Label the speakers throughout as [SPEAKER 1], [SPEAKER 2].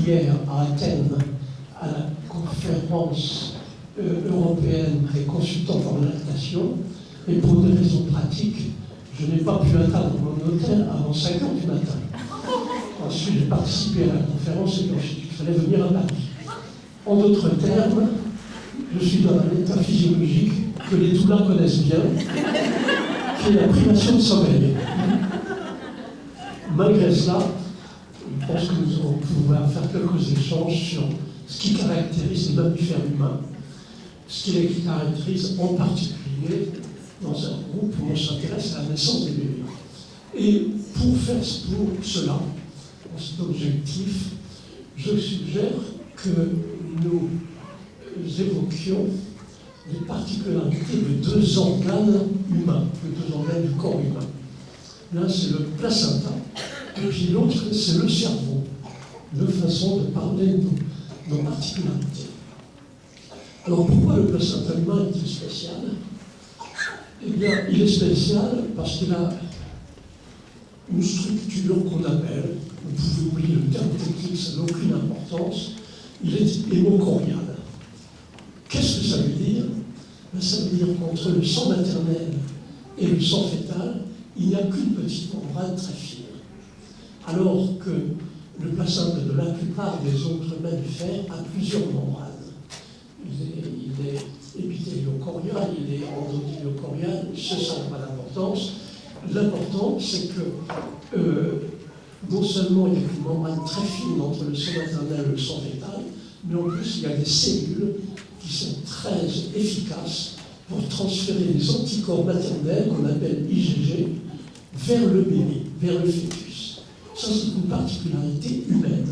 [SPEAKER 1] hier à Athènes, à la conférence européenne des consultants en lactation, et pour des raisons pratiques, je n'ai pas pu atteindre mon hôtel avant 5 heures du matin. Ensuite, j'ai participé à la conférence et ensuite, il fallait venir à Paris. En d'autres termes, je suis dans un état physiologique que les Toulins connaissent bien, qui est la privation de sommeil. Malgré cela, je pense que nous allons pouvoir faire quelques échanges sur ce qui caractérise les mammifères humains, ce qui les caractérise en particulier dans un groupe où on s'intéresse à la naissance des bébés. Et pour cela, dans cet objectif, je suggère que nous évoquions les particularités de 2 organes humains, de 2 organes du corps humain. L'un, c'est le placenta, et puis l'autre, c'est le cerveau. Deux façons de parler de nos particularités. Alors, pourquoi le placenta humain est-il spécial? Eh bien, il est spécial parce qu'il a une structure qu'on appelle, vous pouvez oublier le terme technique, ça n'a aucune importance, il est hémochorial. Qu'est-ce que ça veut dire? Ça veut dire qu'entre le sang maternel et le sang fœtal, il n'y a qu'une petite membrane très fine. Alors que le placenta de la plupart des autres mammifères a plusieurs membranes. Il est épithéliochorial, il est endothéliocorial, ça n'a pas d'importance. L'important, c'est que non seulement il y a une membrane très fine entre le sang maternel et le sang fœtal, mais en plus il y a des cellules qui sont très efficaces pour transférer les anticorps maternels qu'on appelle IgG vers le bébé, vers le fœtus. Ça, c'est une particularité humaine,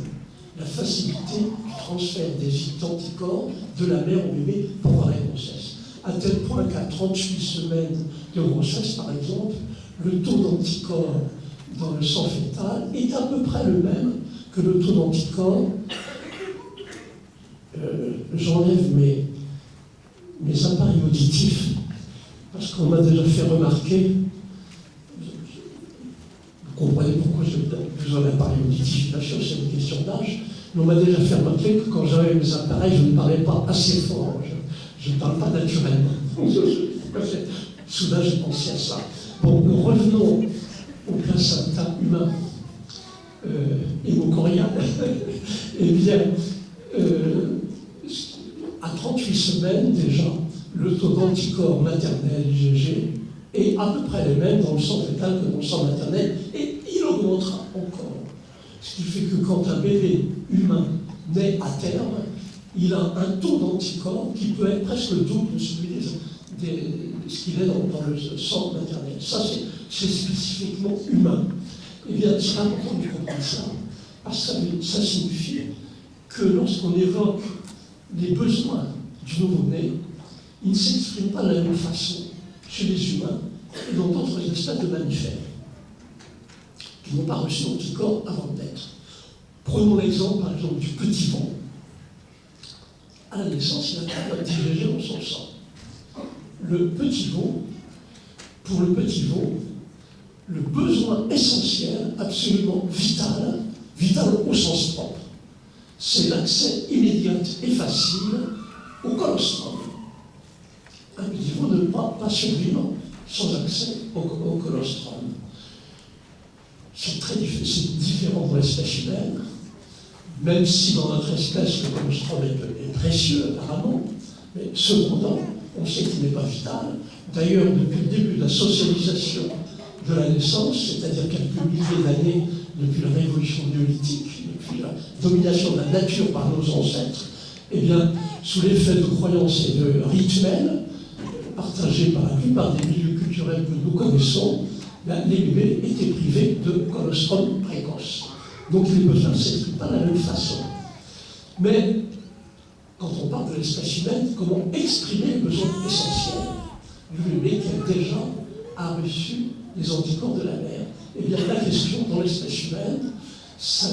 [SPEAKER 1] la facilité du transfert des anticorps de la mère au bébé pendant la grossesse. À tel point qu'à 38 semaines de grossesse, par exemple, le taux d'anticorps dans le sang fœtal est à peu près le même que le taux d'anticorps. J'enlève mes appareils auditifs, parce qu'on m'a déjà fait remarquer, vous comprenez pourquoi j'ai besoin d'appareils auditifs, bien sûr c'est une question d'âge, mais on m'a déjà fait remarquer que quand j'avais mes appareils, je ne parlais pas assez fort, je ne parle pas naturellement. Soudain j'ai pensé à ça. Bon, nous revenons au placenta humain hémochorial. Eh bien, à 38 semaines déjà, le taux d'anticorps maternel IgG est à peu près les mêmes dans le sang fœtal que dans le sang maternel, et il augmentera encore. Ce qui fait que quand un bébé humain naît à terme, il a un taux d'anticorps qui peut être presque le double de celui de ce qu'il est dans le sang maternel. Ça, c'est spécifiquement humain. Eh bien, c'est important de comprendre ça, parce que ça signifie que lorsqu'on évoque les besoins du nouveau-né, ils ne s'expriment pas de la même façon chez les humains et dans d'autres espèces de mammifères qui n'ont pas reçu d'anticorps avant de naître. Prenons l'exemple, par exemple, du petit veau. À la naissance, il a un IgG dans son sang. Le petit veau, pour le petit veau, le besoin essentiel, absolument vital au sens propre, c'est l'accès immédiat et facile au colostrum. Un petit veau ne peut pas survivre sans accès au colostrum. C'est différent de l'espèce humaine, même si dans notre espèce le colostrum est précieux apparemment, mais cependant, on sait qu'il n'est pas vital. D'ailleurs, depuis le début de la socialisation de la naissance, c'est-à-dire quelques milliers d'années depuis la révolution néolithique, depuis la domination de la nature par nos ancêtres, eh bien, sous l'effet de croyances et de rituels partagés par la plupart des milieux culturels que nous connaissons, les bébés étaient privés de colostrum précoce. Donc les besoins ne s'expriment pas de la même façon. Mais quand on parle de l'espèce humaine, comment exprimer le besoin essentiel du bébé qui déjà a reçu les anticorps de la mère? Eh bien, la question dans l'espèce humaine, ça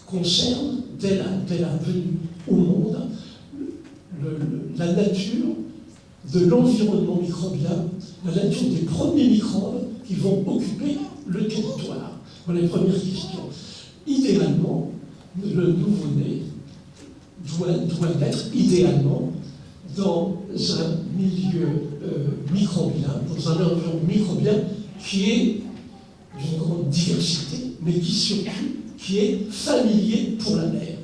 [SPEAKER 1] concerne, dès la venue au monde, la nature de l'environnement microbien, la nature des premiers microbes qui vont occuper le territoire. Voilà les premières questions. Idéalement, le nouveau-né doit naître idéalement dans un milieu microbien, dans un environnement microbien qui est d'une grande diversité, mais qui est familier pour la mère.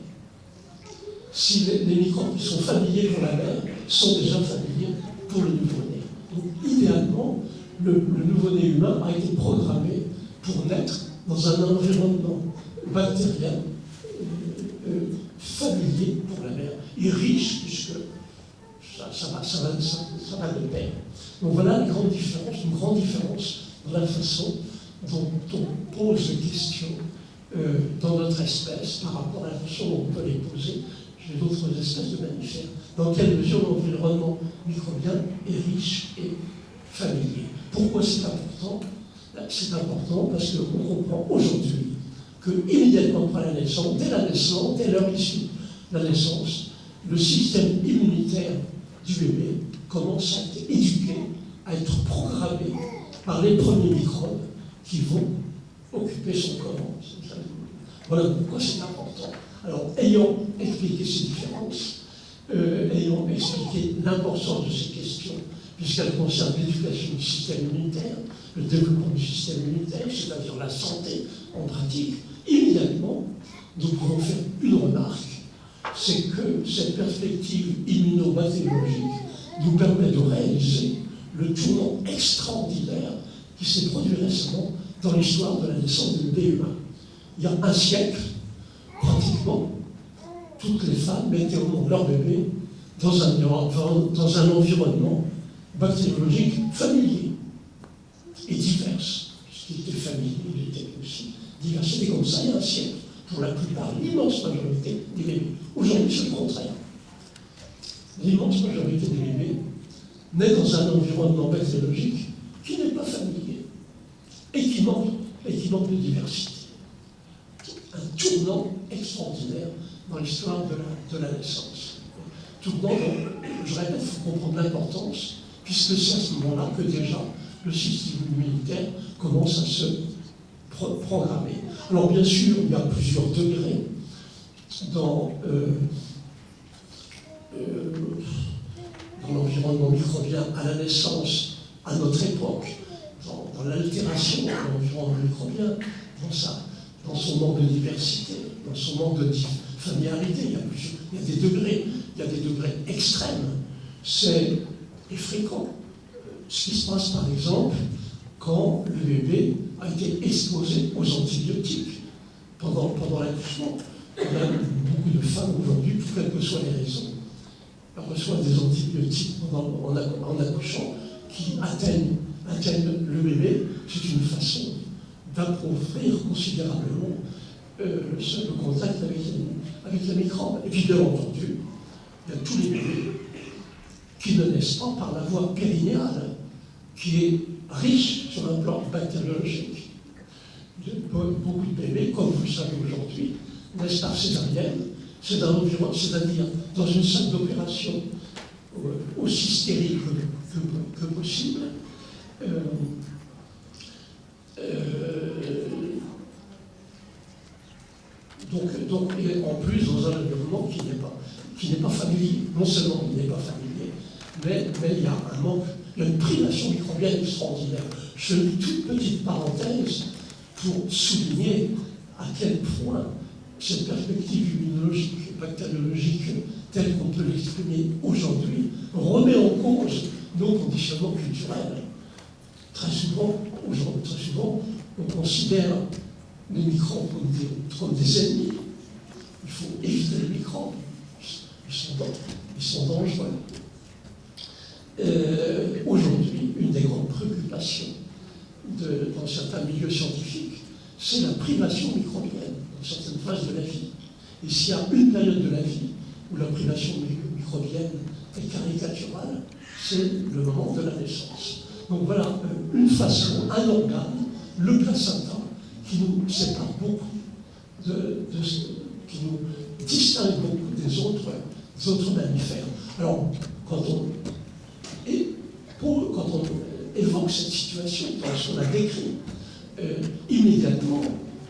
[SPEAKER 1] Si les microbes qui sont familiers pour la mère sont déjà familiers pour le nouveau-né. Donc, idéalement, le nouveau-né humain a été programmé pour naître dans un environnement bactérien familier pour la mère et riche, puisque ça va de pair. Donc voilà une grande différence dans la façon dont on pose les questions dans notre espèce par rapport à la façon dont on peut les poser chez d'autres espèces de mammifères. Dans quelle mesure l'environnement microbien est riche et familier. Pourquoi c'est important? C'est important parce qu'on comprend aujourd'hui que immédiatement après la naissance, dès l'heure issue de la naissance, le système immunitaire du bébé commence à être éduqué, à être programmé par les premiers microbes qui vont occuper son corps. Voilà pourquoi c'est important. Alors, ayant expliqué ces différences, ayant expliqué l'importance de ces questions, puisqu'elles concernent l'éducation du système immunitaire, le développement du système immunitaire, c'est-à-dire la santé en pratique, immédiatement, nous pouvons faire une remarque, c'est que cette perspective immunobactériologique nous permet de réaliser le tournant extraordinaire qui s'est produit récemment dans l'histoire de la naissance du bébé humain. Il y a un siècle, pratiquement, toutes les femmes mettaient au monde leur bébé dans un environnement bactériologique familier et divers. Ce qui était familier, il était aussi divers. C'était comme ça il y a un siècle, pour la plupart, l'immense majorité des bébés. Aujourd'hui, c'est le contraire. L'immense majorité des bébés naît dans un environnement bactériologique qui n'est pas familier et qui manque de diversité. Un tournant extraordinaire dans l'histoire de la naissance. Tournant dont, je répète, il faut comprendre l'importance, puisque c'est à ce moment-là que déjà le système immunitaire commence à se programmer. Alors bien sûr, il y a plusieurs degrés dans l'environnement microbien à la naissance, à notre époque, dans l'altération de l'environnement microbien, dans son manque de diversité, dans son manque de familiarité. Il y a des degrés extrêmes. C'est fréquent. Ce qui se passe par exemple quand le bébé a été exposé aux antibiotiques pendant l'accouchement. Il y a beaucoup de femmes aujourd'hui, pour quelles que soient les raisons, reçoivent des antibiotiques en accouchant qui atteignent le bébé. C'est une façon d'appauvrir considérablement le contact avec les microbes. Et puis bien entendu, il y a tous les bébés qui ne naissent pas par la voie périnéale, qui est riche sur un plan bactériologique. Beaucoup de bébés, comme vous le savez aujourd'hui, naissent par césarienne, c'est-à-dire dans une salle d'opération aussi stérile que possible. Donc, et en plus dans un environnement qui n'est pas familier. Non seulement il n'est pas familier, mais il y a un manque, il y a une privation microbienne extraordinaire. Je fais une toute petite parenthèse pour souligner à quel point cette perspective immunologique et bactériologique telle qu'on peut l'exprimer aujourd'hui remet en cause nos conditionnements culturels. Très souvent, on considère les microbes comme des ennemis. Il faut éviter les microbes. Ils sont dangereux. Aujourd'hui, une des grandes préoccupations dans certains milieux scientifiques, c'est la privation microbienne dans certaines phases de la vie. Et s'il y a une période de la vie où la privation microbienne est caricaturale, c'est le moment de la naissance. Donc voilà une façon, un organe, le placenta, qui nous sépare beaucoup, qui nous distingue beaucoup des autres mammifères. Alors, quand on évoque cette situation, quand on la décrit, immédiatement,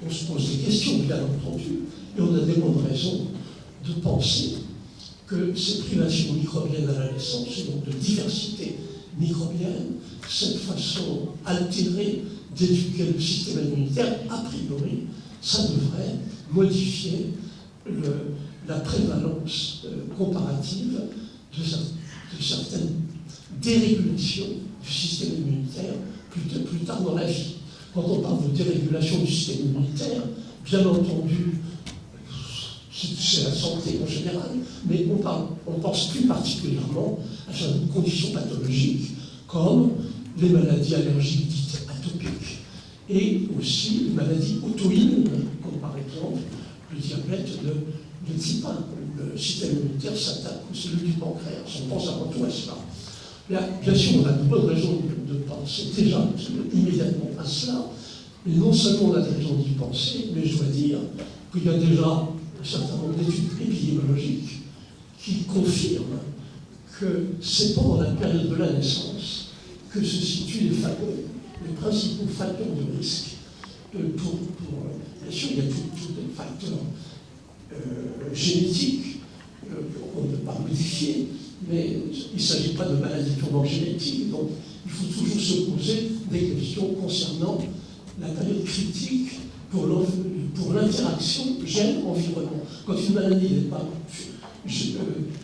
[SPEAKER 1] on se pose des questions, bien entendu, Et on a des bonnes raisons de penser que ces privations microbiennes à la naissance, et donc de diversité microbienne, cette façon altérée d'éduquer le système immunitaire, a priori, ça devrait modifier la prévalence comparative de certaines dérégulations du système immunitaire plus tard dans la vie. Quand on parle de dérégulation du système immunitaire, bien entendu, c'est la santé en général, mais on pense plus particulièrement à certaines conditions pathologiques comme les maladies allergiques dites atopiques et aussi les maladies auto-immunes, comme par exemple le diabète de type 1. Le système immunitaire s'attaque aux cellules du pancréas. On pense avant tout à cela. Bien sûr, on a de bonnes raisons de penser déjà immédiatement à cela, mais non seulement on a des raisons d'y penser, mais je dois dire qu'il y a déjà un certain nombre d'études épidémiologiques qui confirment que c'est pendant la période de la naissance que se situent les principaux facteurs de risque. Bien sûr, il y a tous les facteurs génétiques qu'on ne peut pas modifier, mais il ne s'agit pas de maladies purement génétiques, donc il faut toujours se poser des questions concernant la période critique pour l'interaction gène-environnement. Quand une maladie n'est pas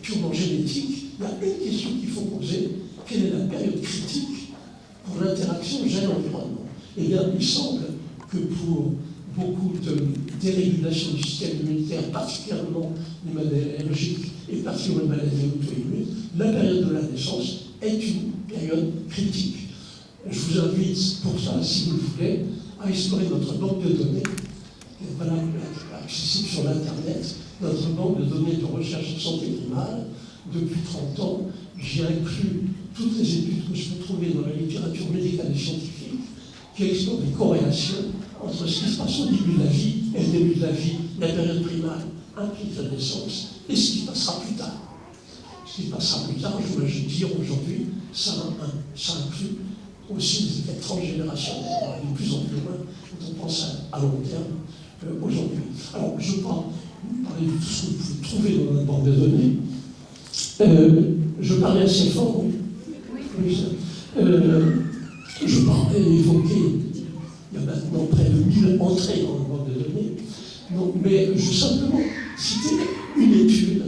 [SPEAKER 1] purement génétique, il y a une question qu'il faut poser: quelle est la période critique pour l'interaction gène-environnement? Eh bien, il semble que pour beaucoup de dérégulation du système immunitaire, particulièrement les maladies allergiques et particulièrement les maladies auto-immunes, la période de la naissance est une période critique. Je vous invite pour ça, si vous le voulez, à explorer notre banque de données, qui est valable, accessible sur l'Internet, notre banque de données de recherche en santé primale. Depuis 30 ans, j'ai inclus toutes les études que je peux trouver dans la littérature médicale et scientifique qui explorent les corrélations entre ce qui se passe au début de la vie et le début de la vie, la période primale implique la naissance, et ce qui se passera plus tard. Ce qui se passera plus tard, je voulais dire aujourd'hui, ça inclut aussi les effets transgénérationnels. On va aller de plus en plus loin quand on pense à long terme aujourd'hui. Alors, je ne vais pas vous parler de tout ce que vous pouvez trouver dans la banque de données. Je parlais assez fort, oui. Je parlais évoquer, il y a maintenant près de 1000 entrées dans la banque de données. Donc, mais je veux simplement citer une étude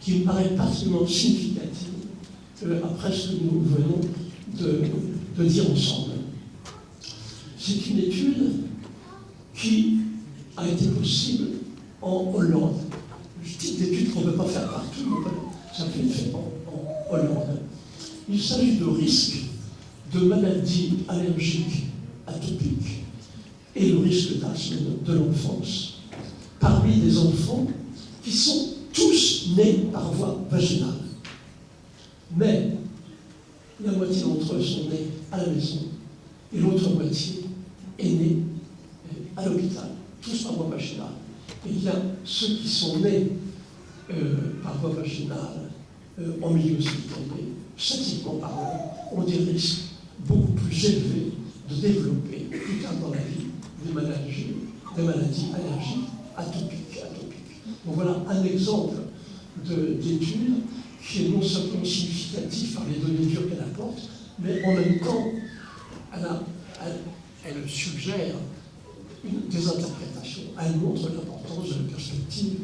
[SPEAKER 1] qui me paraît particulièrement significative après ce que nous venons de dire ensemble. C'est une étude qui a été possible en Hollande. Le type d'étude qu'on ne peut pas faire partout, ça fait fait en Hollande. Il s'agit de risques de maladies allergiques atopiques et le risque d'asthme de l'enfance parmi des enfants qui sont tous nés par voie vaginale. Mais la moitié d'entre eux sont nés à la maison et l'autre moitié est née à l'hôpital, tous par voie vaginale. Et il y a ceux qui sont nés par voie vaginale en milieu hospitalier, statistiquement parlant, ont des risques beaucoup plus élevés de développer plus tard dans la vie des maladies allergiques atopiques. Donc voilà un exemple d'étude qui est non seulement significatif par les données dures qu'elle apporte, mais en même temps, elle suggère des interprétations. Elle montre l'importance de la perspective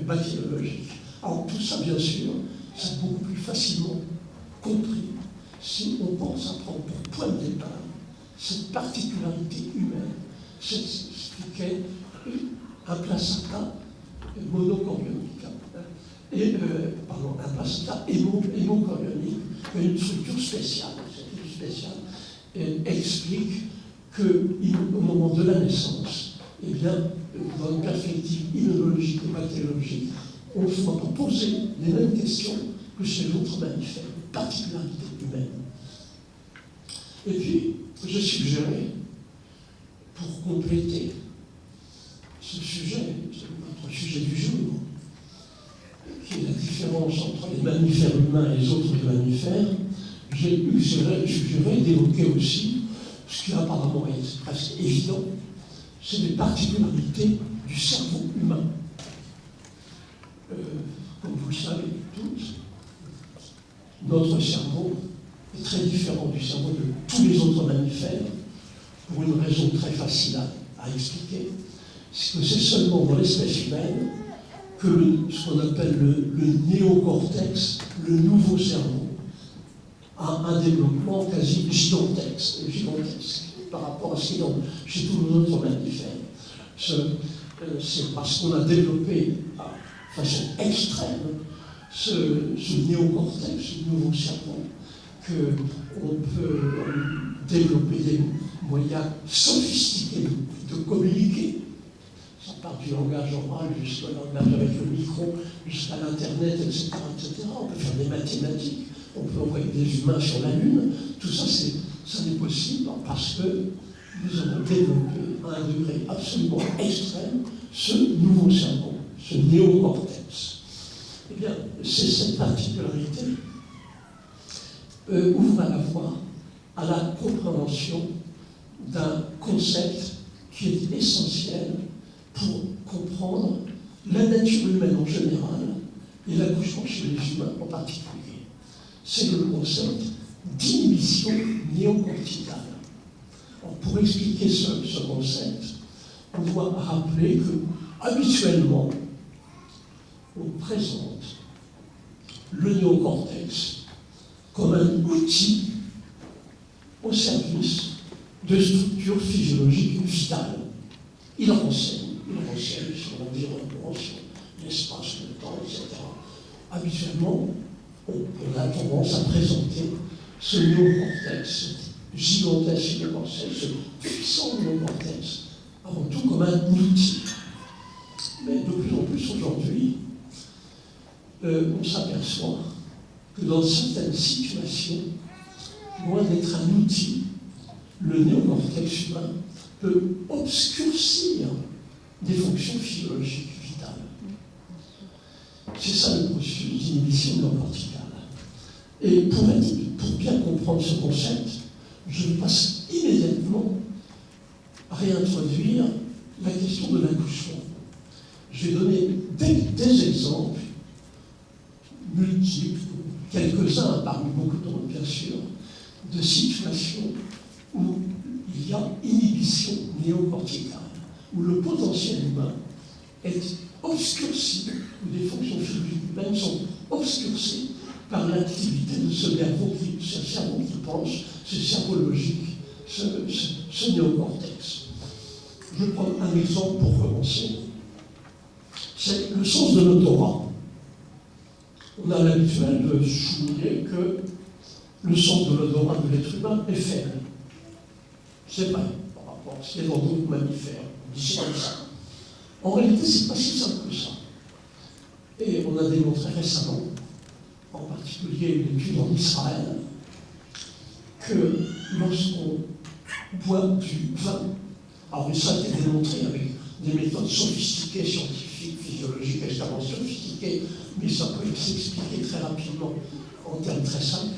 [SPEAKER 1] bactériologique. Alors tout ça, bien sûr, c'est beaucoup plus facilement compris si on pense à prendre pour point de départ cette particularité humaine, ce qu'est un placenta monochorionique. Un placenta hémochorionique, une structure spéciale. Cette spéciale explique qu'au moment de la naissance, eh bien, dans une perspective immunologique et bactériologique, on ne va pas poser les mêmes questions que chez l'autre mammifère, particularité humaine. Et puis, je suggérais, pour compléter ce sujet, notre sujet du jour, qui est la différence entre les mammifères humains et les autres mammifères, j'ai suggéré d'évoquer aussi ce qui apparemment est presque évident, c'est les particularités du cerveau humain. notre cerveau est très différent du cerveau de tous les autres mammifères, pour une raison très facile à expliquer, c'est que c'est seulement dans l'espèce humaine que ce qu'on appelle le néocortex, le nouveau cerveau, a un développement quasi gigantesque par rapport à ce qui est chez tous les autres mammifères. C'est parce qu'on a développé de façon extrême ce néocortex, ce nouveau cerveau, qu'on peut développer des moyens sophistiqués de communiquer. Ça part du langage oral jusqu'au langage avec le micro, jusqu'à l'Internet, etc., etc. On peut faire des mathématiques, on peut envoyer des humains sur la Lune. Tout ça, ça n'est possible parce que nous avons développé à un degré absolument extrême ce nouveau cerveau, ce néocortex. Eh bien, c'est cette particularité ouvre la voie à la compréhension d'un concept qui est essentiel pour comprendre la nature humaine en général et l'accouchement chez les humains en particulier. C'est le concept d'inhibition néocorticale. Pour expliquer ce concept, on doit rappeler que, habituellement, on présente le néocortex comme un outil au service de structures physiologiques vitales. Il renseigne sur l'environnement, sur l'espace, le temps, etc. Habituellement, on a tendance à présenter ce néocortex gigantesque néocortex, ce puissant néocortex, avant tout comme un outil. Mais de plus en plus aujourd'hui, on s'aperçoit que dans certaines situations, loin d'être un outil, le néocortex humain peut obscurcir des fonctions physiologiques vitales. C'est ça le processus d'inhibition néocorticale. Et pour bien comprendre ce concept, je passe immédiatement à réintroduire la question de l'accouchement. Je vais donner des exemples multiples, quelques-uns parmi beaucoup d'autres bien sûr, de situations où il y a inhibition néocorticale, où le potentiel humain est obscurci, où des fonctions physiologiques humaines sont obscurcies par l'activité de ce cerveau qui pense, ce cerveau logique, ce néocortex. Je prends un exemple pour commencer. C'est le sens de l'odorat. On a l'habitude de souligner que le sens de l'odorat de l'être humain est faible. C'est vrai, par rapport à ce qui est dans d'autres mammifères. On dit comme ça. En réalité, c'est pas si simple que ça. Et on a démontré récemment, en particulier une étude en Israël, que lorsqu'on boit du vin, alors ça a été démontré avec des méthodes sophistiquées, scientifiques, physiologiques, extrêmement sophistiquées, mais ça peut s'expliquer très rapidement en termes très simples.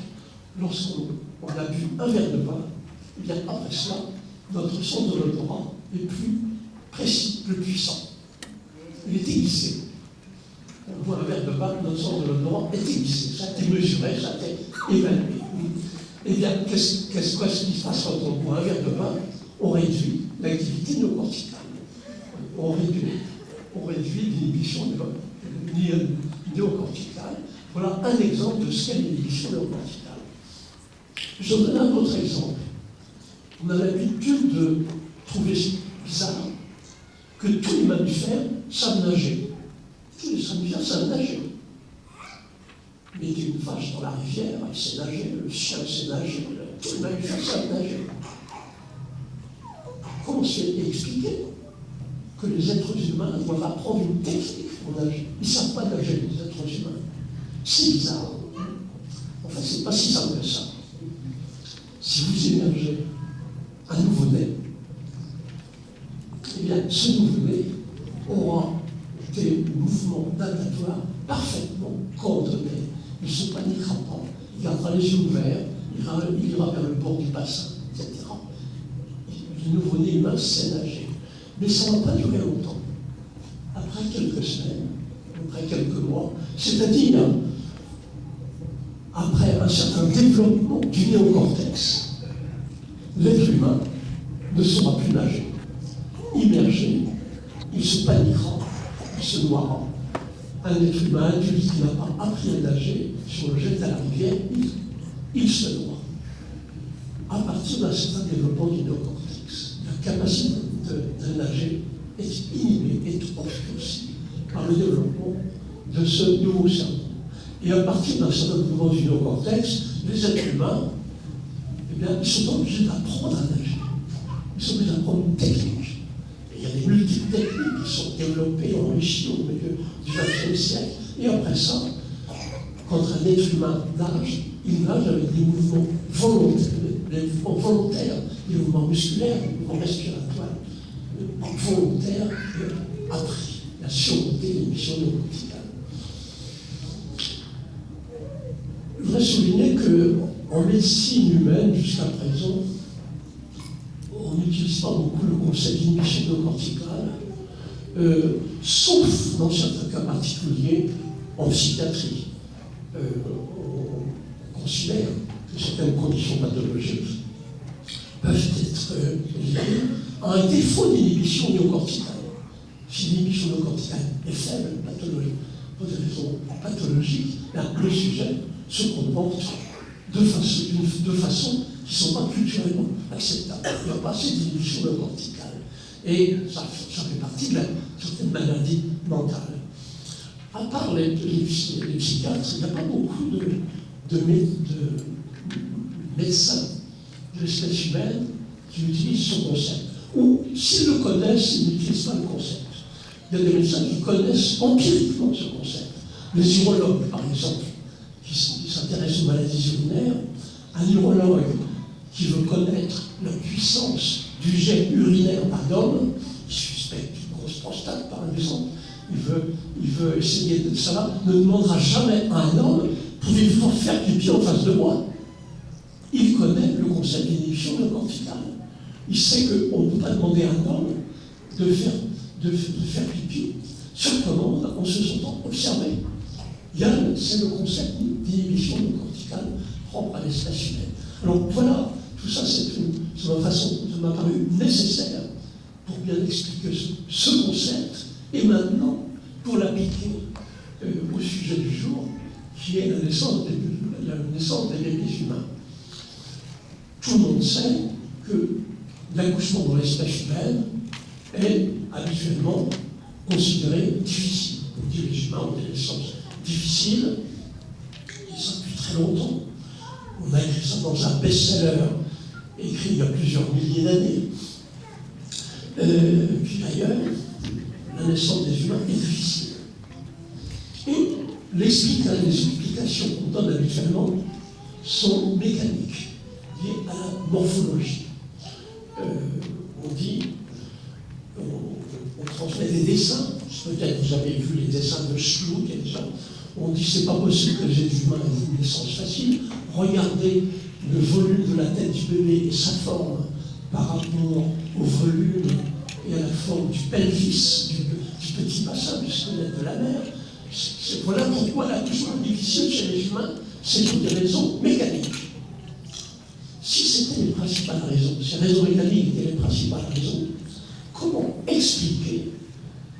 [SPEAKER 1] Lorsqu'on a bu un verre de vin, et bien après cela, notre sens de l'odorat est plus précis, plus puissant. Il est aiguisé. On boit un verre de vin, notre sens de l'odorat est aiguisé. Ça a été mesuré, ça a été évalué. Eh bien, qu'est-ce qui se passe quand on boit un verre de vin? On réduit l'activité néocorticale. On réduit l'inhibition néocorticale. Voilà un exemple de ce qu'est l'inhibition néocorticale. Je donne un autre exemple. On a l'habitude de trouver bizarre que tous les mammifères savent nager. Tous les mammifères savent nager. Mettez une vache dans la rivière, elle sait nager, le chien sait nager, tous les mammifères savent nager. Comment c'est expliqué que les êtres humains doivent apprendre une technique pour nager? Ils ne savent pas nager, les êtres humains. C'est bizarre. Enfin, c'est pas si simple que ça. Si vous émergez un nouveau-né, eh bien, ce nouveau-né aura des mouvements natatoires parfaitement coordonnés. Il ne se paniquera pas, il gardera les yeux ouverts, il ira vers le bord du bassin, etc. Le nouveau-né humain sait nager. Mais ça ne va pas durer longtemps. Après quelques semaines, après quelques mois, c'est-à-dire après un certain développement du néocortex, l'être humain ne saura plus nager. Immergé, il se paniquera, il se noiera. Un être humain adulte qui n'a pas appris à nager, si on le jette à la rivière, il se noie. À partir d'un certain développement du néocortex, la capacité de nager est inhibée, est obscurcie par le développement de ce nouveau cerveau. Et à partir d'un certain développement du néocortex, les êtres humains, eh bien, ils sont obligés d'apprendre à nager. Ils sont obligés d'apprendre une technique. Et il y a des multiples techniques qui sont développées, enrichies au milieu du XXe siècle. Et après ça, quand un être humain nage, il nage avec des mouvements volontaires, des mouvements musculaires, des mouvements respiratoires, volontaires et appris. Il a surmonté les missions néocorticales. Je voudrais souligner qu'en médecine humaine, jusqu'à présent, on n'utilise pas beaucoup le concept d'inhibition néocorticale, sauf dans certains cas particuliers en psychiatrie. On considère que certaines conditions pathologiques peuvent être liées à un défaut d'inhibition néocorticale. Si l'inhibition néocorticale est faible, pathologique, pour des raisons pathologiques, le sujet se comporte de façon qui ne sont pas culturellement acceptables. Il n'y a pas assez d'inhibition néocorticale. Et ça fait partie de certaines maladies mentales. À part les psychiatres, il n'y a pas beaucoup de médecins de l'espèce humaine qui utilisent ce concept. Ou s'ils le connaissent, ils n'utilisent pas le concept. Il y a des médecins qui connaissent empiriquement ce concept. Les urologues, par exemple, qui s'intéressent aux maladies urinaires, un urologue qui veut connaître la puissance du jet urinaire d'un homme, qui suspecte une grosse prostate, par exemple, il veut essayer de ça, ne demandera jamais à un homme, pouvez-vous faire pipi en face de moi? Il connaît le concept d'inhibition néocorticale. Il sait qu'on ne peut pas demander à un homme de faire pipi sur commande en se sentant observé. C'est le concept d'inhibition néocorticale propre à l'espèce humaine. Alors voilà, tout ça, ça m'a paru nécessaire pour bien expliquer ce concept, et maintenant, pour l'appliquer au sujet du jour, qui est la naissance des bébés humains. Tout le monde sait que l'accouchement dans l'espèce humaine est habituellement considéré difficile. On dit les humains ont des naissances difficiles, et ça depuis très longtemps. On a écrit ça dans un best-seller, écrit il y a plusieurs milliers d'années. Puis d'ailleurs, la naissance des humains est difficile. Et les explications qu'on donne habituellement sont mécaniques, liées à la morphologie. On transmet des dessins, peut-être vous avez vu les dessins de Schlouk et ça. On dit c'est pas possible que les êtres humains aient une naissance facile. Regardez le volume de la tête du bébé et sa forme par rapport au volume et à la forme du pelvis, du petit bassin du squelette de la mère. Voilà pourquoi l'accouchement est difficile chez les humains, c'est pour des raisons mécaniques. Si c'était les principales raisons, ces raisons mécaniques étaient les principales raisons, comment expliquer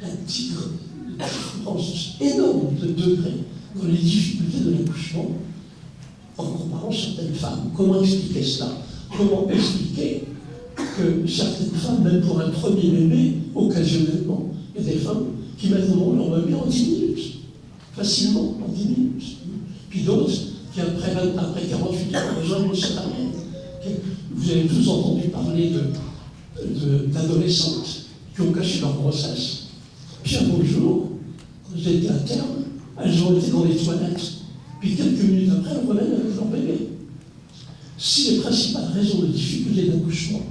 [SPEAKER 1] la différence énorme de degrés dans les difficultés de l'accouchement en comparant certaines femmes? Comment expliquer cela? Comment expliquer que certaines femmes, même pour un premier bébé, occasionnellement, il y a des femmes qui mettent leur bébé en 10 minutes, facilement, en 10 minutes. Puis d'autres qui, après 48 heures, ont besoin d'une césarienne. Vous avez tous entendu parler d'adolescentes qui ont caché leur grossesse. Puis un beau jour, quand elles étaient à terme, elles ont été dans les toilettes. Puis quelques minutes après, elles reviennent avec leur bébé. Si les principales raisons de difficulté d'accouchement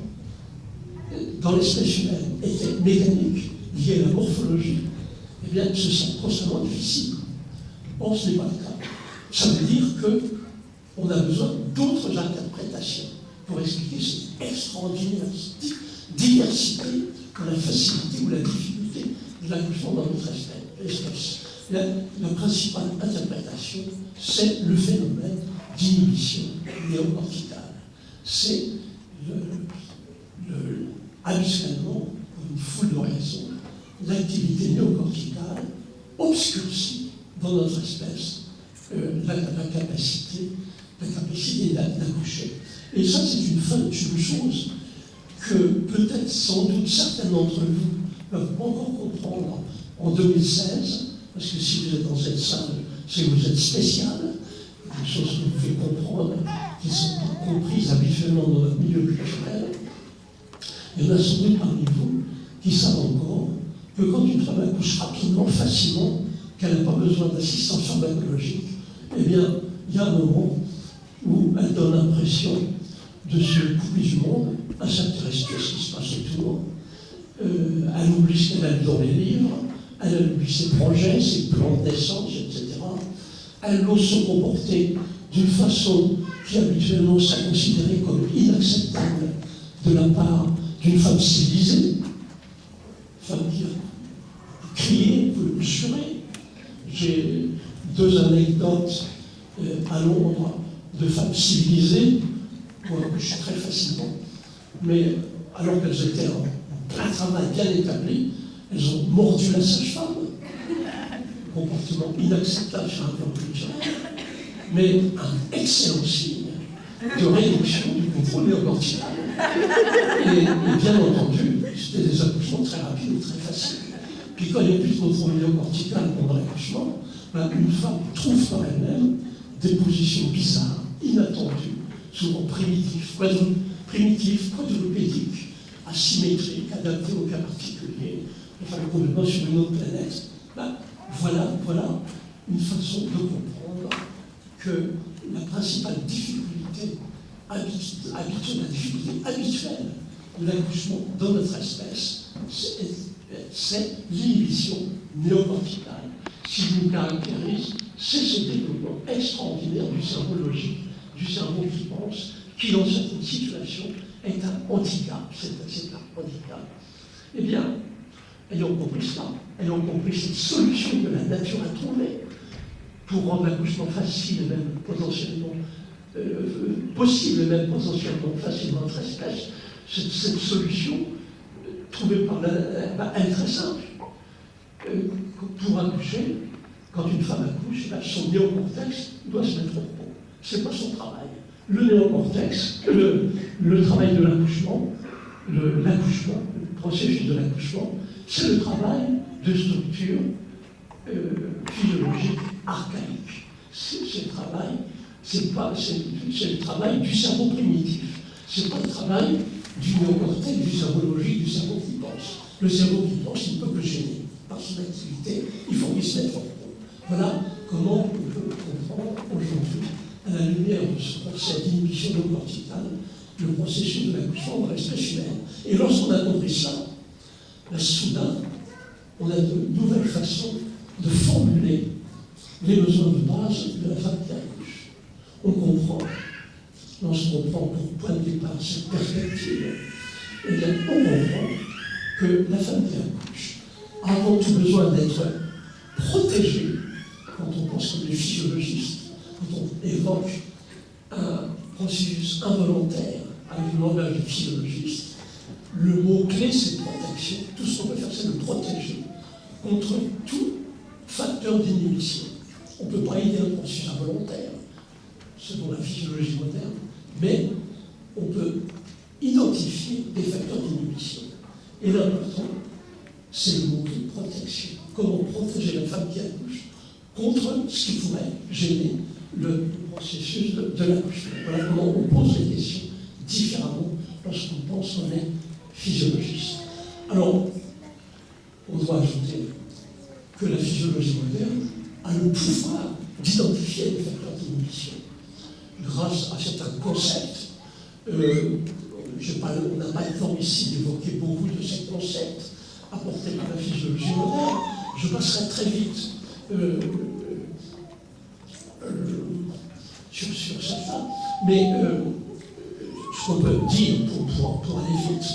[SPEAKER 1] dans l'espèce humaine étaient mécaniques, liées à la morphologie, eh bien, ce sont constamment difficiles. Or, ce n'est pas le cas. Ça veut dire qu'on a besoin d'autres interprétations pour expliquer cette extraordinaire diversité dans la facilité ou la difficulté de l'accouchement dans notre espèce. La principale interprétation, c'est le phénomène d'inhibition néocorticale. C'est habituellement, pour une foule de raisons, l'activité néocorticale obscurcit dans notre espèce la capacité d'accoucher. Et ça, c'est une chose que peut-être, sans doute, certains d'entre vous peuvent encore comprendre en 2016, parce que si vous êtes dans cette salle, c'est que vous êtes spécial, des choses que vous pouvez comprendre, qui sont comprises habituellement dans notre milieu culturel. Il y en a sans doute parmi vous qui savent encore que quand une femme accouche rapidement, facilement, qu'elle n'a pas besoin d'assistance pharmacologique, eh bien, il y a un moment où elle donne l'impression de se couper du monde, à s'intéresser à ce qui se passe autour. Elle oublie ce qu'elle a lu dans les livres, elle oublie ses projets, ses plans de naissance, etc. Elle ose se comporter d'une façon qui habituellement serait considérée comme inacceptable de la part d'une femme civilisée, femme qui a crié, vous le mesurez. J'ai 2 anecdotes à Londres de femmes civilisées, moi je suis très facilement, mais alors qu'elles étaient en plein travail bien établi, elles ont mordu la sage-femme. Comportement inacceptable sur un plan culturel, mais un excellent signe de réduction du contrôle néocortical. Et bien entendu, c'était des accouchements très rapides et très faciles. Puis quand il n'y a plus de contrôle néocortical pendant l'accouchement, une femme trouve par elle-même des positions bizarres, inattendues, souvent primitives, quadrupédiques, asymétriques, adaptées au cas particulier, enfin complètement sur une autre planète. Voilà une façon de comprendre que la principale difficulté habituelle de l'accouchement dans notre espèce, c'est l'inhibition néocorticale. Ce qui nous caractérise, c'est ce développement extraordinaire du cerveau logique, du cerveau qui pense, qui dans certaines situations est un handicap. C'est un handicap. Eh bien, ayant compris cela, ayant compris cette solution que la nature a trouvée pour rendre l'accouchement facile et même potentiellement possible et même potentiellement facile dans notre espèce, cette solution trouvée par elle est très simple. Pour accoucher, quand une femme accouche, son néocortex doit se mettre au repos. Ce n'est pas son travail. Le néocortex, le travail de l'accouchement, le processus de l'accouchement, c'est le travail de structure physiologique archaïque. C'est le travail du cerveau primitif. Ce n'est pas le travail du néocortex, du cerveau logique, du cerveau qui pense. Le cerveau qui pense, il ne peut que gêner. Par son activité, il faut qu'il se mette au repos. Voilà comment on peut comprendre aujourd'hui, à la lumière de ce concept d'inhibition néocorticale, le processus de l'accouchement dans l'espèce humaine. Et lorsqu'on a compris ça, soudain, on a de nouvelles façons de formuler les besoins de base de la femme qui accouche. On comprend, lorsqu'on prend pour point de départ cette perspective, eh bien, on comprend que la femme qui accouche a avant tout besoin d'être protégée. Quand on pense comme les physiologistes, quand on évoque un processus involontaire avec le langage des physiologistes, le mot-clé, c'est protection. Tout ce qu'on peut faire, c'est le protéger contre tout facteur d'inhibition. On ne peut pas aider un processus involontaire, selon la physiologie moderne, mais on peut identifier des facteurs d'inhibition. Et l'important, c'est le mot-clé protection. Comment protéger la femme qui accouche contre ce qui pourrait gêner le processus de l'accouchement. Voilà comment on pose les questions différemment lorsqu'on pense qu'on est physiologiste. Alors, on doit ajouter que la physiologie moderne a le pouvoir d'identifier les facteurs d'inhibition grâce à certains concepts. On n'a pas le temps ici d'évoquer beaucoup de ces concepts apportés par la physiologie moderne. Je passerai très vite sur certains, mais ce qu'on peut dire pour aller vite,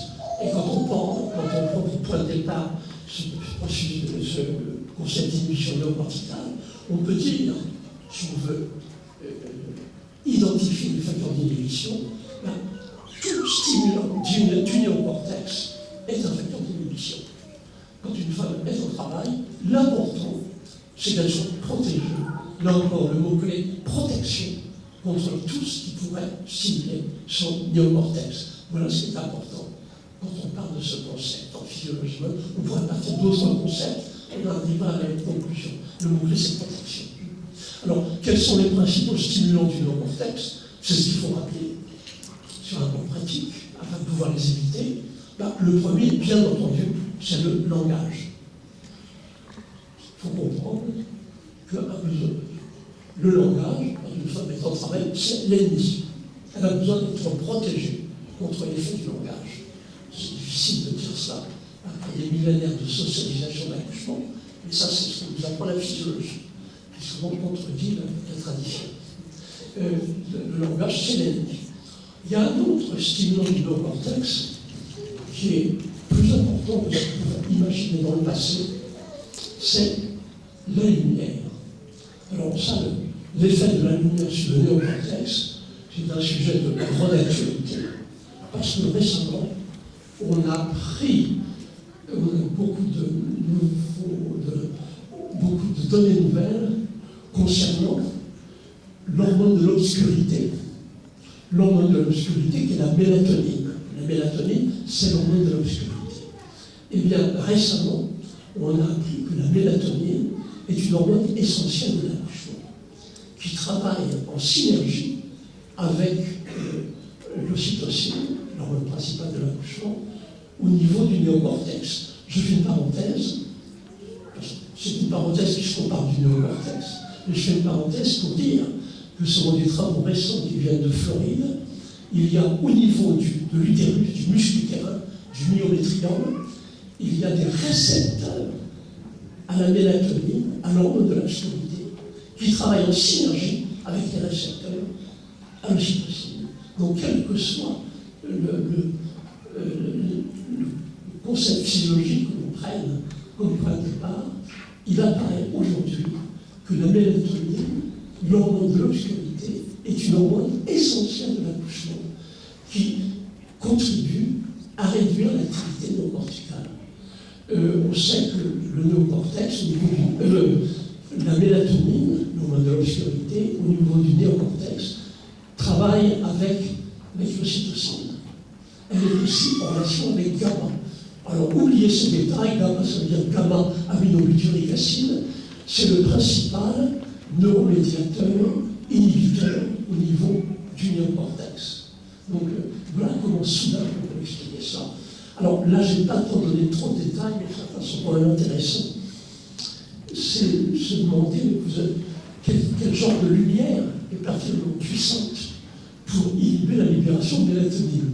[SPEAKER 1] et quand on prend pour point de départ ce concept d'inhibition néocorticale, on peut dire, si on veut identifie les facteurs d'inhibition, tout stimulant du néocortex est un facteur d'inhibition. Quand une femme est au travail, l'important, c'est qu'elle soit protégée. Là encore, le mot-clé, protection, contre tout ce qui pourrait stimuler son néocortex. Voilà ce qui est important. Quand on parle de ce concept en physiologie, on pourrait partir d'autres concepts, on n'arrivera à la même conclusion. Le mot-clé, c'est protection. Alors, quels sont les principaux stimulants du néocortex? C'est ce qu'il faut rappeler sur un plan pratique, afin de pouvoir les éviter. Le premier, bien entendu, c'est le langage. Il faut comprendre que le langage, quand une femme est en travail, c'est l'ennemi. Elle a besoin d'être protégée contre l'effet du langage. C'est difficile de dire ça après des millénaires de socialisation d'accouchement, mais ça, c'est ce que nous apprend la physiologie, qui souvent contredit la tradition. Le langage, c'est l'ennemi. Il y a un autre stimulant du néocortex qui est plus important que ce qu'on pouvait imaginer dans le passé, c'est la lumière. Alors ça, l'effet de la lumière sur le néocortex, c'est un sujet de grande actualité, parce que récemment, on a pris beaucoup de données nouvelles concernant l'hormone de l'obscurité. L'hormone de l'obscurité qui est la mélatonine. La mélatonine, c'est l'hormone de l'obscurité. Eh bien, récemment, on a appris que la mélatonine est une hormone essentielle de l'accouchement, qui travaille en synergie avec l'ocytocine, l'hormone principale de l'accouchement, au niveau du néocortex. Je fais une parenthèse, c'est une parenthèse puisqu'on parle du néocortex, mais je fais une parenthèse pour dire que selon des travaux récents qui viennent de Floride, il y a au niveau de l'utérus, du muscle utérin, du myométrium, il y a des récepteurs à la mélatonine, à l'hormone de l'obscurité, qui travaillent en synergie avec les récepteurs à l'ocytocine. Donc, quel que soit le concept physiologique que l'on prenne comme point de départ, il apparaît aujourd'hui que la mélatonine, l'hormone de l'obscurité, est une hormone essentielle de l'accouchement qui contribue à réduire l'activité néocorticale. On sait que le néocortex, la mélatonine, l'hormone de l'obscurité, au niveau du néocortex, travaille avec l'ocytocine. Elle est aussi en relation avec gamma. Alors, oubliez ce détail, gamma, ça veut dire gamma-aminobutyrique acide, c'est le principal neuromédiateur, inhibiteur au niveau du néocortex. Donc, voilà comment soudain on peut expliquer ça. Alors là, je n'ai pas le temps de donner trop de détails, mais certains sont quand même intéressants. C'est se demander quel genre de lumière est particulièrement puissante pour inhiber la libération de mélatonine.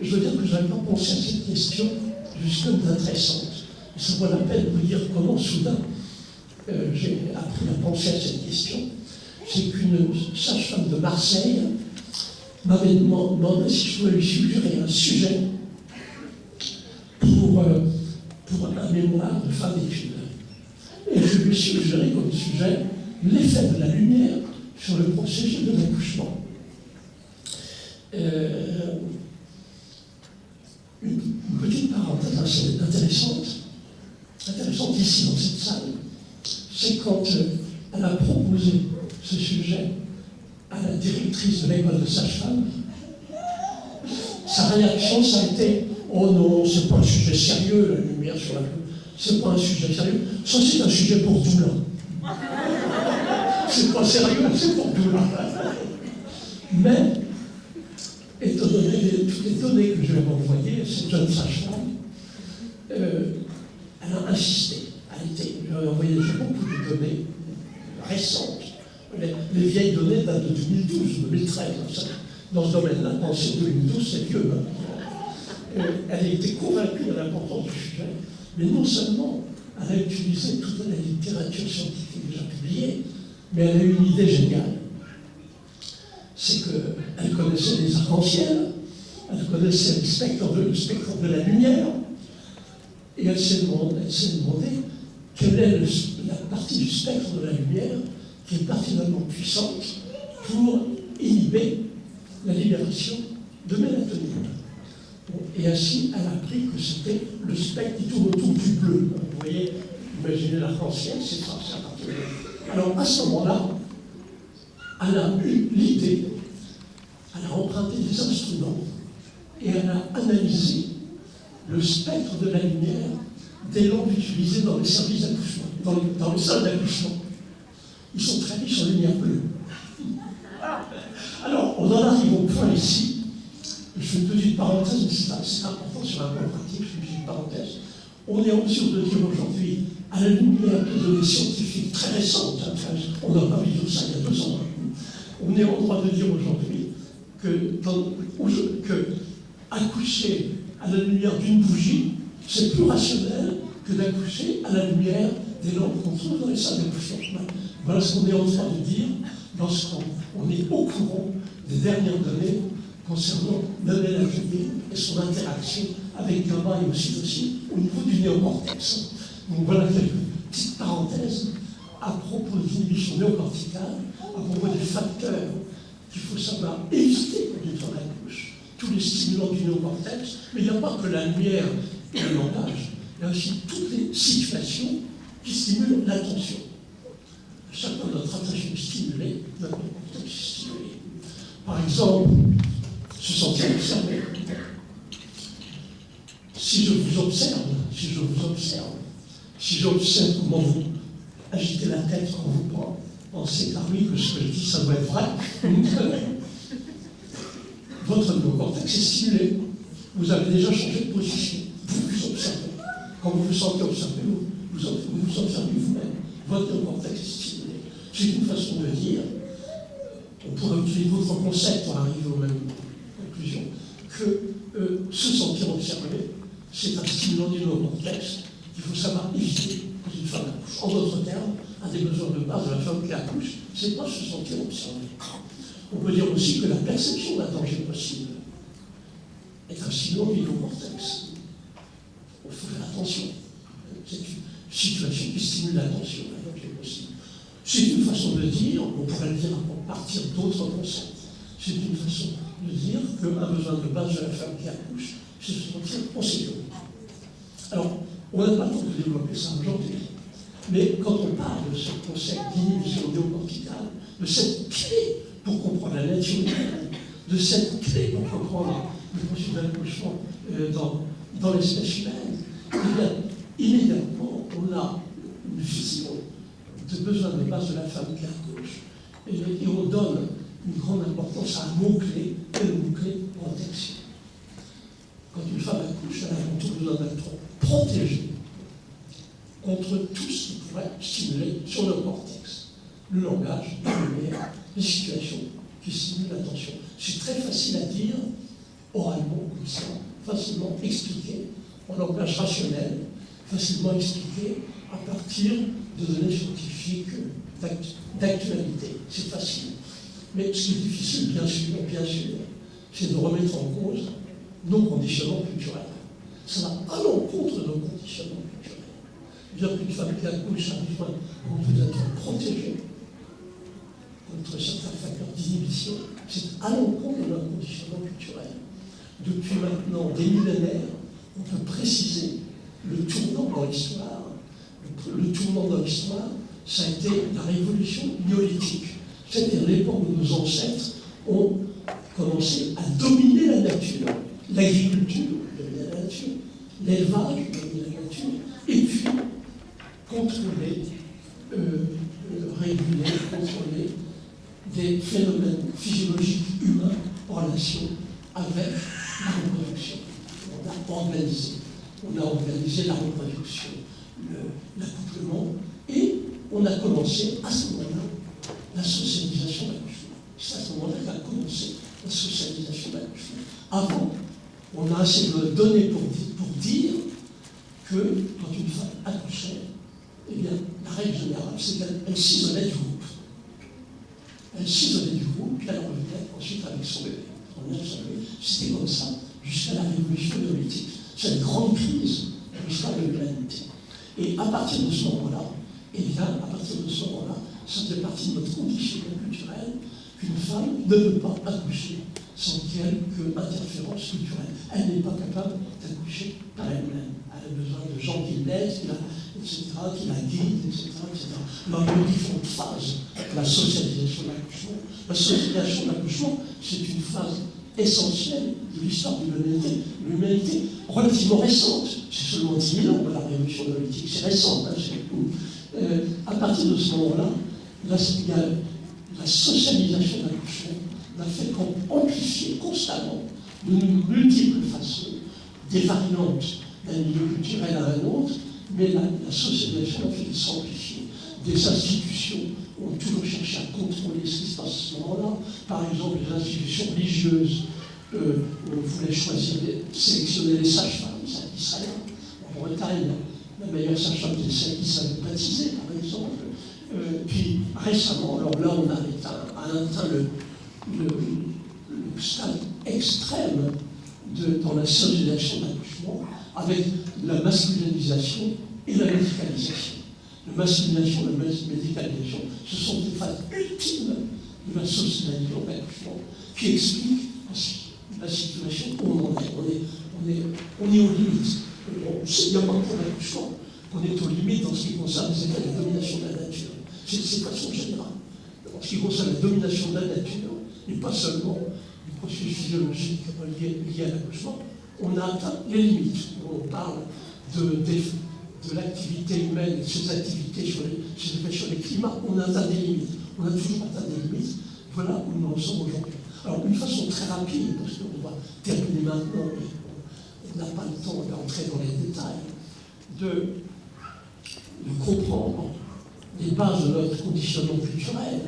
[SPEAKER 1] Je veux dire que je n'avais pas pensé à cette question jusque intéressante. Ça vaut la peine de vous dire comment soudain j'ai appris à penser à cette question. C'est qu'une sage-femme de Marseille m'avait demandé si je pouvais lui suggérer un sujet pour un mémoire de fin d'études. Et je lui ai suggéré comme sujet l'effet de la lumière sur le processus de l'accouchement. Une petite parenthèse assez intéressante ici dans cette salle, c'est quand elle a proposé ce sujet à la directrice de l'école de sage-femme, sa réaction, ça a été « Oh non, c'est pas un sujet sérieux, la lumière sur la peau, c'est pas un sujet sérieux, ça c'est un sujet pour doula. C'est pas sérieux, c'est pour doula. » Mais, étant donné toutes les données que je lui ai envoyées, cette jeune sage-femme, elle a insisté. Je lui ai envoyé beaucoup de données récentes. Les vieilles données datent de 2012, 2013. Dans ce domaine-là, quand c'est 2012, c'est vieux. Elle a été convaincue de l'importance du sujet, mais non seulement elle a utilisé toute la littérature scientifique déjà publiée, mais elle a eu une idée géniale. C'est qu'elle connaissait les arcs-en-ciel, elle connaissait le spectre de la lumière, et elle s'est demandé quelle est la partie du spectre de la lumière qui est particulièrement puissante pour inhiber la libération de mélatonine. Bon, et ainsi, elle a appris que c'était le spectre qui tourne autour du bleu. Vous voyez, imaginez l'arc-en-ciel, c'est ça, c'est à partir de là. Alors, à ce moment-là, elle a eu l'idée, elle a emprunté des instruments et elle a analysé le spectre de la lumière des lampes utilisées dans les services d'accouchement, dans les salles d'accouchement. Ils sont très riches en lumière bleue. Alors, on en arrive au point ici. Je fais une petite parenthèse, mais c'est important sur un point pratique, je fais une petite parenthèse. On est en mesure de dire aujourd'hui, à la lumière de données scientifiques très récentes, on n'a pas vu tout ça il y a 2 ans, on est en droit de dire aujourd'hui que accoucher à la lumière d'une bougie, c'est plus rationnel que d'accoucher à la lumière des lampes qu'on trouve dans les salles d'accouchement. Voilà ce qu'on est en train de dire lorsqu'on est au courant des dernières données concernant la mélatonine et son interaction avec GABA et aussi au niveau du néocortex. Donc voilà quelques petites parenthèses à propos de l'inhibition néocorticale, à propos des facteurs qu'il faut savoir éviter quand une femme accouche, tous les stimulants du néocortex, mais il n'y a pas que la lumière et le langage, il y a aussi toutes les situations qui stimulent l'attention. Chacun de notre attention stimulée, notre cortex stimulé. Par exemple, se sentir observé. Si j'observe comment vous agitez la tête quand vous pensez, ah oui, que ce que je dis, ça doit être vrai, votre néocortex est stimulé. Vous avez déjà changé de position. Vous vous observez. Quand vous vous sentez observé, vous observez vous-même. Votre néocortex est stimulé. C'est une façon de dire, on pourrait utiliser d'autres concepts pour arriver aux mêmes conclusions, que se sentir observé, c'est un stimulant du néocortex qu'il faut savoir éviter quand une femme accouche. En d'autres termes, un des besoins de base de la femme qui accouche, c'est pas se sentir observé. On peut dire aussi que la perception d'un danger possible est un stimulant du néocortex. Il faut faire attention. C'est une situation qui stimule l'attention, un danger possible. C'est une façon de dire, on pourrait le dire à partir d'autres concepts. C'est une façon de dire qu'un besoin de base de la femme qui accouche, c'est se sentir en sécurité. Alors, on n'a pas le temps de développer ça aujourd'hui, mais quand on parle de ce concept d'inhibition néocorticale, de cette clé pour comprendre la nature humaine, de cette clé pour comprendre le processus d'accouchement dans l'espèce humaine, eh bien, immédiatement, on a une vision de besoin de base de la femme qui accouche, et on donne une grande importance à un mot-clé, et le mot-clé protection. Quand une femme accouche, elle a avant tout besoin d'être protégée contre tout ce qui pourrait stimuler sur le cortex, le langage, la lumière, les situations qui stimulent l'attention. C'est très facile à dire, oralement, comme ça, facilement expliqué, en langage rationnel, facilement expliqué à partir de données scientifiques d'actualité. C'est facile. Mais ce qui est difficile, bien sûr, c'est de remettre en cause nos conditionnements culturels. Ça va à l'encontre de nos conditionnements culturels. Bien qu'une femme qui accouche a besoin d'être protégée contre certains facteurs d'inhibition, c'est à l'encontre de nos conditionnements culturels. Depuis maintenant des millénaires, on peut préciser le tournant dans l'histoire. Le tournant dans l'histoire, ça a été la révolution néolithique. C'est-à-dire l'époque où nos ancêtres ont commencé à dominer la nature, l'agriculture, dominer la nature, l'élevage, dominer la nature, et puis contrôler, réguler, contrôler des phénomènes physiologiques humains en relation avec la reproduction. On a organisé la reproduction, l'accouplement, et on a commencé à ce moment-là la socialisation d'accouchement. C'est à ce moment-là qu'a commencé la socialisation d'accouchement. Avant, on a assez de données pour dire que quand une femme accouchait, eh bien, la règle générale, c'est qu'elle s'isolait du groupe. Elle s'isolait du groupe, puis elle revenait ensuite avec son bébé. C'était comme ça, jusqu'à la révolution néolithique. C'est une grande crise de l'histoire de l'humanité. Et à partir de ce moment-là, Et bien, à partir de ce moment-là, ça fait partie de notre condition culturelle qu'une femme ne peut pas accoucher sans quelque interférence culturelle. Elle n'est pas capable d'accoucher par elle-même. Elle a besoin de gens qui l'aident, etc., qui la guident, etc., etc. Alors, il y a différentes phases de la socialisation de l'accouchement. La socialisation de l'accouchement, c'est une phase essentielle de l'histoire de l'humanité, relativement récente. C'est seulement 10 000 ans, la révolution néolithique, c'est récent. Hein, à partir de ce moment-là, la socialisation de l'accouchement n'a fait qu'amplifier constamment, de multiples façons, des variantes d'un milieu culturel à un autre, mais la socialisation a fait que s'amplifier. Des institutions ont toujours cherché à contrôler ce qui se passe à ce moment-là. Par exemple, les institutions religieuses, on voulait sélectionner les sages-femmes, ça Israël. En Bretagne, la meilleure sage-femme, c'est celle qui savait baptiser, par exemple. Puis récemment, alors là, on a atteint le stade extrême dans la socialisation de l'accouchement, avec la masculinisation et la médicalisation. La masculinisation et la médicalisation, ce sont des phases ultimes de la socialisation de l'accouchement qui expliquent la situation où on en est. On est aux limites. Il n'y a pas que pour l'accouchement. On est aux limites dans ce qui concerne les effets de la domination de la nature. C'est de façon générale. En ce qui concerne la domination de la nature, et pas seulement du processus physiologique lié à l'accouchement, on a atteint les limites. On parle de l'activité humaine, de ses activités sur les climats, on a atteint des limites. On a toujours atteint des limites. Voilà où nous en sommes aujourd'hui. Alors, une façon très rapide, parce qu'on va terminer maintenant, mais on n'a pas le temps d'entrer dans les détails, de comprendre les bases de notre conditionnement culturel,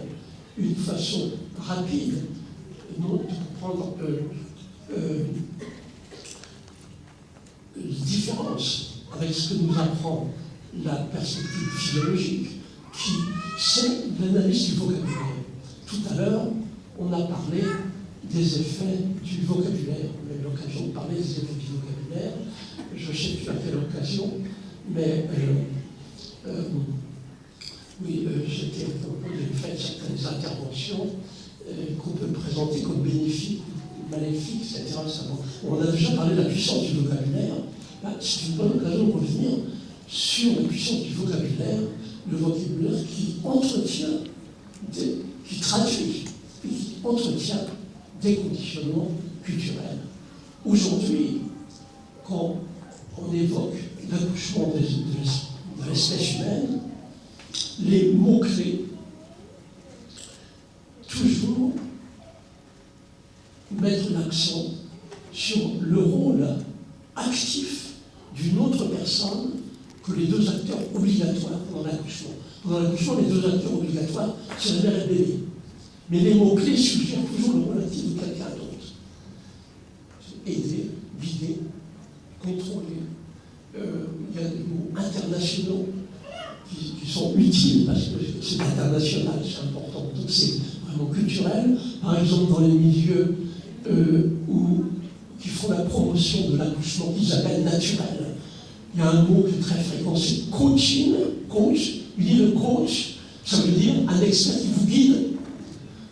[SPEAKER 1] une façon rapide de comprendre les différences avec ce que nous apprend la perspective philologique, qui c'est l'analyse du vocabulaire. Tout à l'heure, on a parlé des effets du vocabulaire. On a eu l'occasion de parler des effets du vocabulaire. Je ne sais plus à quelle occasion, mais j'ai fait certaines interventions qu'on peut présenter comme bénéfiques, maléfiques, etc. On a déjà parlé de la puissance du vocabulaire. Là, c'est une bonne occasion de revenir sur la puissance du vocabulaire, le vocabulaire qui entretient, qui traduit et qui entretient des conditionnements culturels. Aujourd'hui, quand on évoque l'accouchement de l'espèce humaine, les mots-clés, toujours mettre l'accent sur le rôle actif d'une autre personne que les deux acteurs obligatoires pendant l'accouchement. Pendant l'accouchement, les deux acteurs obligatoires, c'est la mère et le bébé. Mais les mots-clés suggèrent toujours le rôle actif de quelqu'un d'autre. Aider, guider, contrôler. Il y a des mots internationaux qui sont utiles parce que c'est international, c'est important. Donc c'est vraiment culturel. Par exemple, dans les milieux qui font la promotion de l'accouchement qu'ils appellent naturel, il y a un mot qui est très fréquent, c'est coaching, coach. Il dit le coach, ça veut dire un expert qui vous guide.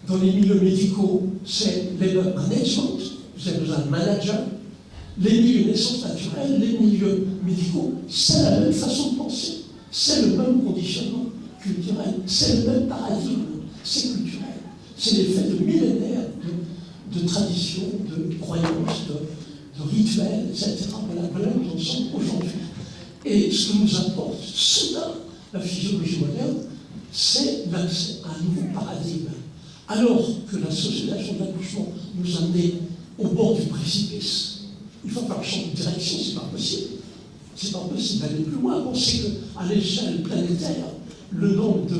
[SPEAKER 1] Dans les milieux médicaux, c'est labor management, vous avez besoin d'un manager. Les milieux naissance naturelle, les milieux médicaux, c'est la même façon de penser. C'est le même conditionnement culturel, c'est le même paradigme, c'est culturel. C'est l'effet de millénaires de traditions, de croyances, de rituels, etc. Voilà où nous en sommes aujourd'hui. Et ce que nous apporte soudain la physiologie moderne, c'est l'accès à un nouveau paradigme. Alors que la socialisation de l'accouchement nous a amenés au bord du précipice, il faut falloir changer de direction, c'est pas possible. C'est pas possible d'aller plus loin. On sait qu'à l'échelle planétaire, le nombre de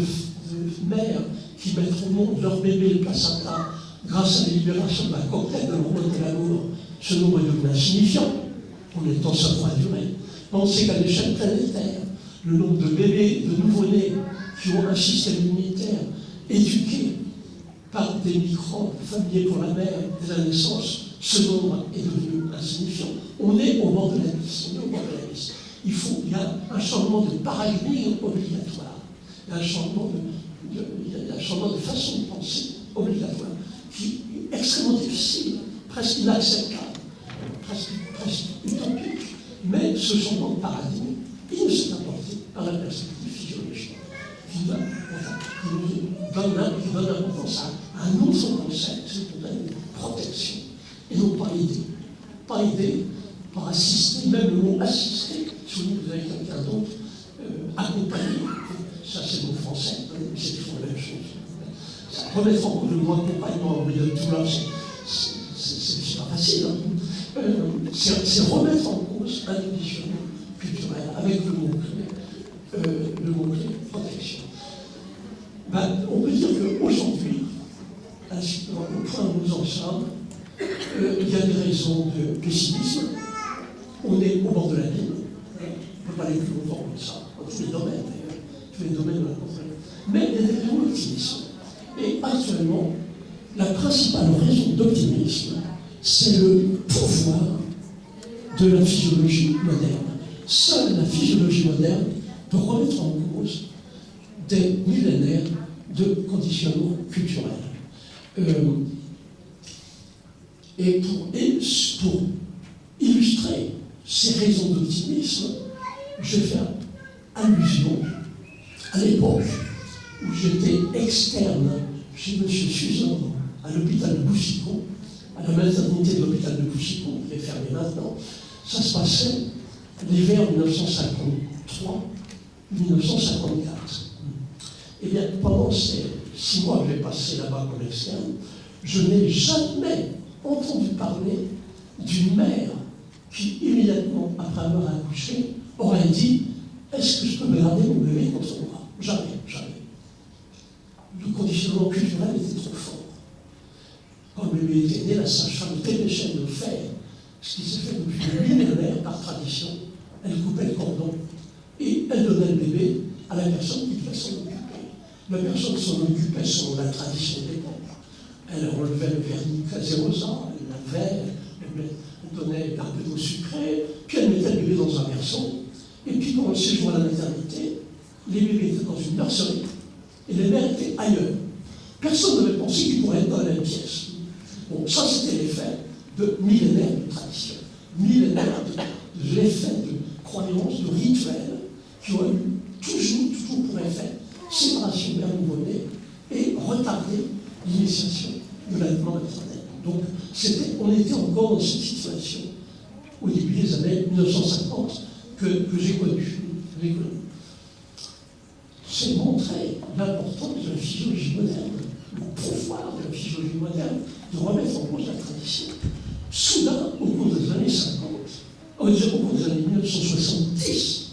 [SPEAKER 1] mères qui mettent au monde leur bébé le placenta grâce à la libération de la coquette de l'hormone de l'amour, ce nombre est devenu insignifiant. Combien de temps ça pourra durer? Pensez qu'à l'échelle planétaire, le nombre de bébés, de nouveau-nés qui ont un système immunitaire éduqué par des microbes familiers pour la mère dès la naissance, ce nombre est devenu insignifiant. On est au bord de l'abysse. Il y a un changement de paradigme obligatoire. Il y a un changement de façon de penser obligatoire, qui est extrêmement difficile, presque inacceptable, presque utopique. Mais ce changement de paradigme, il nous est apporté par la perspective physiologique, qui donne l'importance à un autre concept, c'est protection, et non pas aider. Pas aider, pas assister, même le mot assister, si vous avez quelqu'un d'autre, accompagner, ça c'est le mot français, c'est toujours la même chose. Remettre en cause le mot accompagnement, au milieu de tout là, c'est pas facile. Hein. C'est remettre en cause un conditionnement culturel avec le mot-clé protection. On peut dire qu'aujourd'hui, au point où nous en sommes, il y a des raisons de pessimisme. On est au bord de l'abîme. On ne peut pas aller plus longtemps comme ça, dans tous les domaines d'ailleurs, tous les domaines de la contrôle. Mais il y a des raisons d'optimisme. Et actuellement, la principale raison d'optimisme, c'est le pouvoir de la physiologie moderne. Seule la physiologie moderne peut remettre en cause des millénaires de conditionnement culturel. Et pour illustrer ces raisons d'optimisme, je vais faire allusion à l'époque où j'étais externe chez M. Suzanne à l'hôpital de Boussicot, à la maternité de l'hôpital de Boussicot, qui est fermé maintenant. Ça se passait l'hiver 1953-1954. Eh bien, pendant ces 6 mois que j'ai passé là-bas comme externe, je n'ai jamais entendu parler d'une mère qui, immédiatement après avoir accouché, aurait dit « Est-ce que je peux me garder mon bébé contre moi ?» Jamais. Le conditionnement culturel était trop fort. Quand le bébé était né, la sage-femme était dépêchée de le faire, ce qui s'est fait depuis des millénaires par tradition. Elle coupait le cordon et elle donnait le bébé à la personne qui devait s'en occuper. La personne s'en occupait selon la tradition de l'époque. Elle relevait le vernis caserosa, elle lavait, elle donnait un peu d'eau sucrée, puis elle mettait le bébé dans un berceau. Et puis pendant le séjour à la maternité, les bébés étaient dans une nurserie et les mères étaient ailleurs. Personne n'avait pensé qu'ils pourraient être dans la même pièce. Bon, ça c'était l'effet de millénaires de tradition, millénaires de l'effet de croyances, de rituels qui ont eu toujours pour effet séparation mère nouveau-né et retarder l'initiation de l'allaitement maternel. Donc on était encore dans cette situation au début des années 1950 que j'ai connue. C'est montrer l'importance de la physiologie moderne, le pouvoir de la physiologie moderne de remettre en cause la tradition. Soudain, au cours des années 50, au cours des années 1970,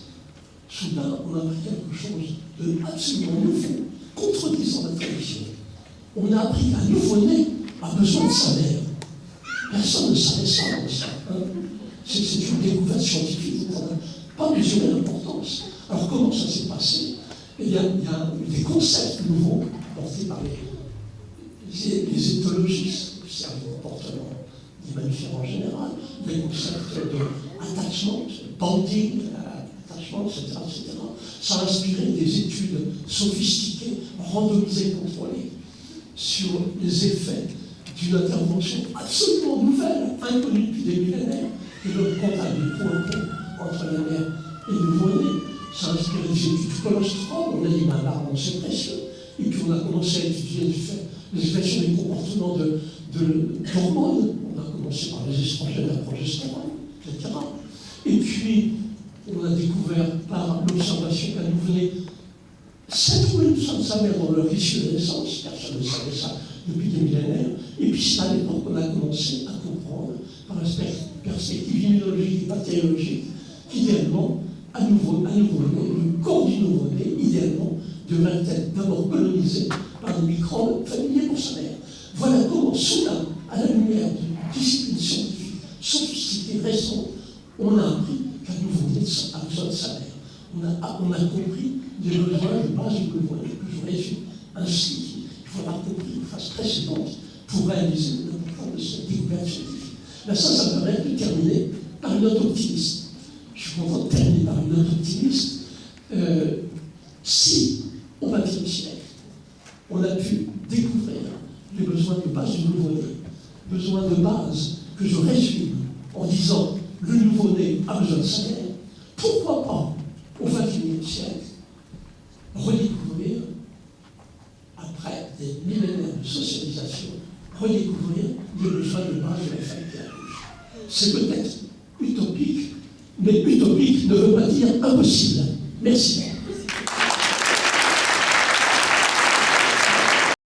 [SPEAKER 1] soudain, on a appris quelque chose de absolument nouveau, contredisant la tradition. On a appris qu'un nouveau-né a besoin de sa mère. Personne ne savait ça avant ça. Hein. C'est une découverte scientifique, on n'a pas mesuré l'importance. Alors comment ça s'est passé? Il y a des concepts nouveaux portés par les éthologistes, qui servent au comportement des mammifères en général, des concepts d'attachement, bonding, attachement, etc., etc. Ça a inspiré des études sophistiquées, randomisées, contrôlées, sur les effets d'une intervention absolument nouvelle, inconnue depuis des millénaires, qui est le contact du point entre la mère et le nouveau-né. Ça a inspiré des études du colostrum, on a dit, pardon, c'est précieux. Et puis on a commencé à étudier les effets sur les comportements d'hormones. On a commencé par les estrogènes, la progestérone, etc. Et puis, on a découvert par l'observation qu'un nouveau-né s'est trouvé le sein de sa mère dans leur issue de naissance. Personne ne savait ça depuis des millénaires. Et puis c'est à l'époque qu'on a commencé à comprendre, par la perspective immunologique et bactériologique, qu'idéalement, à nouveau-né, le corps du nouveau-né, idéalement, devrait être d'abord colonisé par des microbes familiers pour sa mère. Voilà comment, soudain, à la lumière de disciplines scientifiques sophistiquées, récentes, on a appris qu'un nouveau-né a besoin de sa mère. On a compris les besoins de base du nouveau-né, que je résume ainsi. Il faut avoir compris une phase précédente pour réaliser l'importance de cette découverte scientifique. Là, ça me permet de terminer par une note optimiste. Je suis content de terminer par une note optimiste. Si XXe siècle, on a pu découvrir les besoins de base du nouveau-né, besoins de base que je résume en disant le nouveau-né a besoin de salaire, pourquoi pas au XXIe siècle redécouvrir, après des millénaires de socialisation, redécouvrir les besoins de base de la famille de la bouche. C'est peut-être utopique, mais utopique ne veut pas dire impossible. Merci.